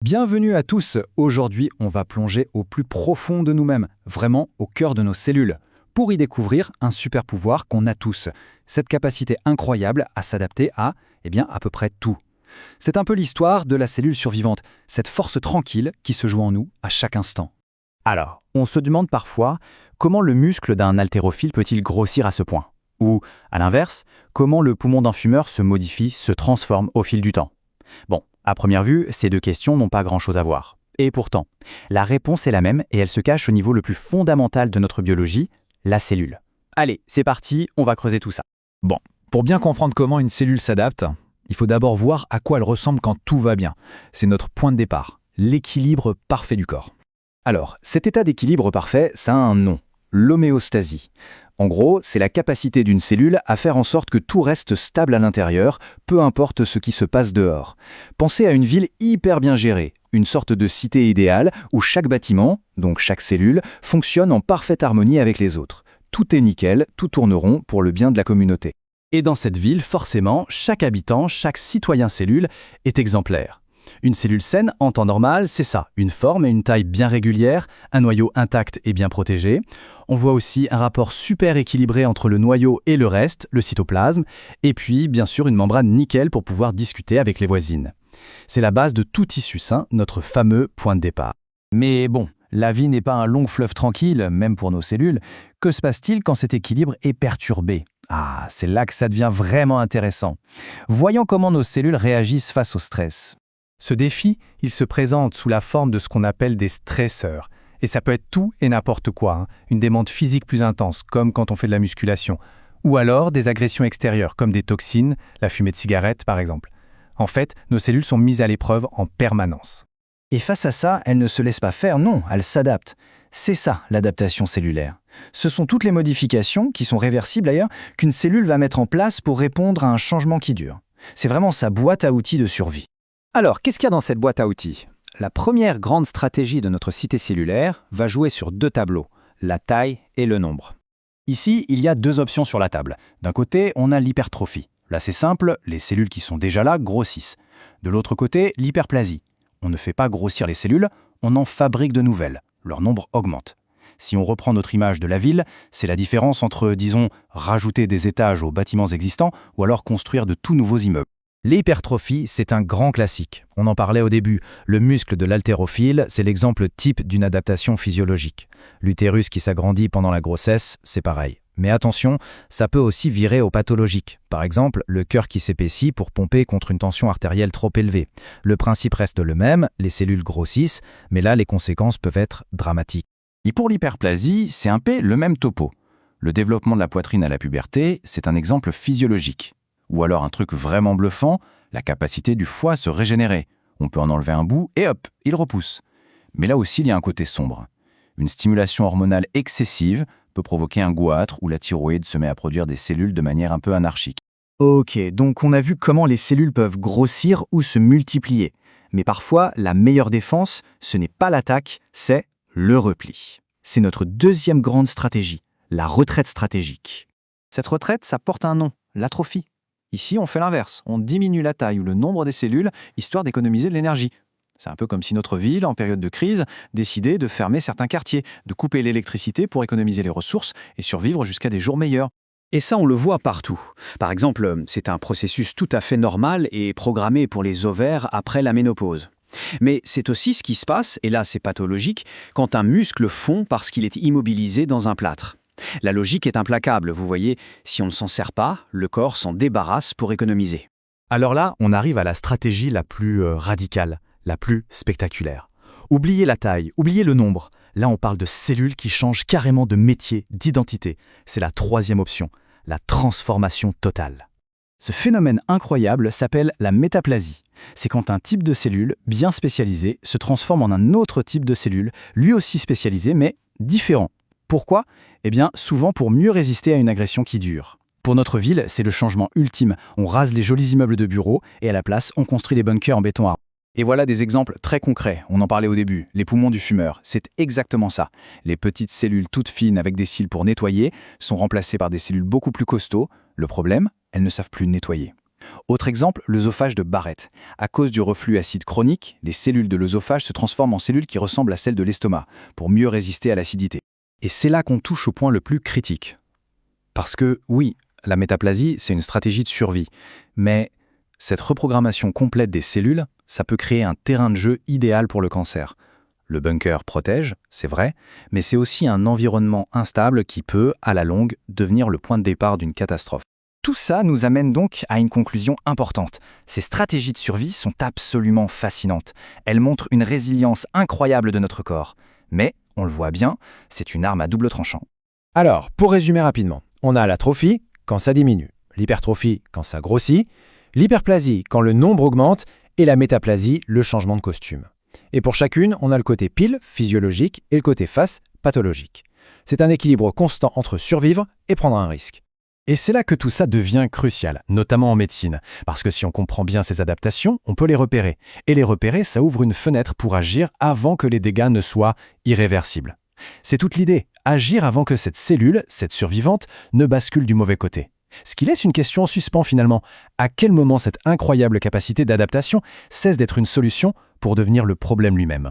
Bienvenue à tous. Aujourd'hui, on va plonger au plus profond de nous-mêmes, vraiment au cœur de nos cellules, pour y découvrir un super pouvoir qu'on a tous, cette capacité incroyable à s'adapter à peu près tout. C'est un peu l'histoire de la cellule survivante, cette force tranquille qui se joue en nous à chaque instant. Alors, on se demande parfois comment le muscle d'un haltérophile peut-il grossir à ce point? Ou, à l'inverse, comment le poumon d'un fumeur se modifie, se transforme au fil du temps? Bon, à première vue, ces deux questions n'ont pas grand-chose à voir. Et pourtant, la réponse est la même et elle se cache au niveau le plus fondamental de notre biologie, la cellule. Allez, c'est parti, on va creuser tout ça. Bon, pour bien comprendre comment une cellule s'adapte, il faut d'abord voir à quoi elle ressemble quand tout va bien. C'est notre point de départ, l'équilibre parfait du corps. Alors, cet état d'équilibre parfait, ça a un nom, l'homéostasie. En gros, c'est la capacité d'une cellule à faire en sorte que tout reste stable à l'intérieur, peu importe ce qui se passe dehors. Pensez à une ville hyper bien gérée, une sorte de cité idéale où chaque bâtiment, donc chaque cellule, fonctionne en parfaite harmonie avec les autres. Tout est nickel, tout tourne rond pour le bien de la communauté. Et dans cette ville, forcément, chaque habitant, chaque citoyen cellule est exemplaire. Une cellule saine, en temps normal, c'est ça, une forme et une taille bien régulières, un noyau intact et bien protégé. On voit aussi un rapport super équilibré entre le noyau et le reste, le cytoplasme, et puis bien sûr une membrane nickel pour pouvoir discuter avec les voisines. C'est la base de tout tissu sain, notre fameux point de départ. Mais bon, la vie n'est pas un long fleuve tranquille, même pour nos cellules. Que se passe-t-il quand cet équilibre est perturbé? Ah, c'est là que ça devient vraiment intéressant. Voyons comment nos cellules réagissent face au stress. Ce défi, il se présente sous la forme de ce qu'on appelle des stresseurs. Et ça peut être tout et n'importe quoi, une demande physique plus intense, comme quand on fait de la musculation, ou alors des agressions extérieures, comme des toxines, la fumée de cigarette par exemple. En fait, nos cellules sont mises à l'épreuve en permanence. Et face à ça, elles ne se laissent pas faire, non, elles s'adaptent. C'est ça, l'adaptation cellulaire. Ce sont toutes les modifications, qui sont réversibles d'ailleurs, qu'une cellule va mettre en place pour répondre à un changement qui dure. C'est vraiment sa boîte à outils de survie. Alors, qu'est-ce qu'il y a dans cette boîte à outils? La première grande stratégie de notre cité cellulaire va jouer sur deux tableaux, la taille et le nombre. Ici, il y a deux options sur la table. D'un côté, on a l'hypertrophie. Là, c'est simple, les cellules qui sont déjà là grossissent. De l'autre côté, l'hyperplasie. On ne fait pas grossir les cellules, on en fabrique de nouvelles. Leur nombre augmente. Si on reprend notre image de la ville, c'est la différence entre, disons, rajouter des étages aux bâtiments existants ou alors construire de tout nouveaux immeubles. L'hypertrophie, c'est un grand classique. On en parlait au début. Le muscle de l'haltérophile, c'est l'exemple type d'une adaptation physiologique. L'utérus qui s'agrandit pendant la grossesse, c'est pareil. Mais attention, ça peut aussi virer au pathologique. Par exemple, le cœur qui s'épaissit pour pomper contre une tension artérielle trop élevée. Le principe reste le même, les cellules grossissent, mais là, les conséquences peuvent être dramatiques. Et pour l'hyperplasie, c'est un peu le même topo. Le développement de la poitrine à la puberté, c'est un exemple physiologique. Ou alors un truc vraiment bluffant, la capacité du foie à se régénérer. On peut en enlever un bout et hop, il repousse. Mais là aussi, il y a un côté sombre. Une stimulation hormonale excessive peut provoquer un goitre où la thyroïde se met à produire des cellules de manière un peu anarchique. Ok, donc on a vu comment les cellules peuvent grossir ou se multiplier. Mais parfois, la meilleure défense, ce n'est pas l'attaque, c'est le repli. C'est notre deuxième grande stratégie, la retraite stratégique. Cette retraite, ça porte un nom, l'atrophie. Ici, on fait l'inverse. On diminue la taille ou le nombre des cellules, histoire d'économiser de l'énergie. C'est un peu comme si notre ville, en période de crise, décidait de fermer certains quartiers, de couper l'électricité pour économiser les ressources et survivre jusqu'à des jours meilleurs. Et ça, on le voit partout. Par exemple, c'est un processus tout à fait normal et programmé pour les ovaires après la ménopause. Mais c'est aussi ce qui se passe, et là c'est pathologique, quand un muscle fond parce qu'il est immobilisé dans un plâtre. La logique est implacable, vous voyez, si on ne s'en sert pas, le corps s'en débarrasse pour économiser. Alors là, on arrive à la stratégie la plus radicale, la plus spectaculaire. Oubliez la taille, oubliez le nombre. Là, on parle de cellules qui changent carrément de métier, d'identité. C'est la troisième option, la transformation totale. Ce phénomène incroyable s'appelle la métaplasie. C'est quand un type de cellule bien spécialisé se transforme en un autre type de cellule, lui aussi spécialisé mais différent. Pourquoi? Eh bien, souvent pour mieux résister à une agression qui dure. Pour notre ville, c'est le changement ultime. On rase les jolis immeubles de bureaux et à la place, on construit des bunkers en béton armé. Et voilà des exemples très concrets. On en parlait au début. Les poumons du fumeur, c'est exactement ça. Les petites cellules toutes fines avec des cils pour nettoyer sont remplacées par des cellules beaucoup plus costauds. Le problème, elles ne savent plus nettoyer. Autre exemple, l'œsophage de Barrett. À cause du reflux acide chronique, les cellules de l'œsophage se transforment en cellules qui ressemblent à celles de l'estomac, pour mieux résister à l'acidité. Et c'est là qu'on touche au point le plus critique. Parce que, oui, la métaplasie, c'est une stratégie de survie, mais cette reprogrammation complète des cellules, ça peut créer un terrain de jeu idéal pour le cancer. Le bunker protège, c'est vrai, mais c'est aussi un environnement instable qui peut, à la longue, devenir le point de départ d'une catastrophe. Tout ça nous amène donc à une conclusion importante. Ces stratégies de survie sont absolument fascinantes. Elles montrent une résilience incroyable de notre corps. Mais, on le voit bien, c'est une arme à double tranchant. Alors, pour résumer rapidement, on a l'atrophie quand ça diminue, l'hypertrophie quand ça grossit, l'hyperplasie quand le nombre augmente et la métaplasie, le changement de costume. Et pour chacune, on a le côté pile, physiologique, et le côté face, pathologique. C'est un équilibre constant entre survivre et prendre un risque. Et c'est là que tout ça devient crucial, notamment en médecine, parce que si on comprend bien ces adaptations, on peut les repérer. Et les repérer, ça ouvre une fenêtre pour agir avant que les dégâts ne soient irréversibles. C'est toute l'idée, agir avant que cette cellule, cette survivante, ne bascule du mauvais côté. Ce qui laisse une question en suspens finalement. À quel moment cette incroyable capacité d'adaptation cesse d'être une solution pour devenir le problème lui-même ?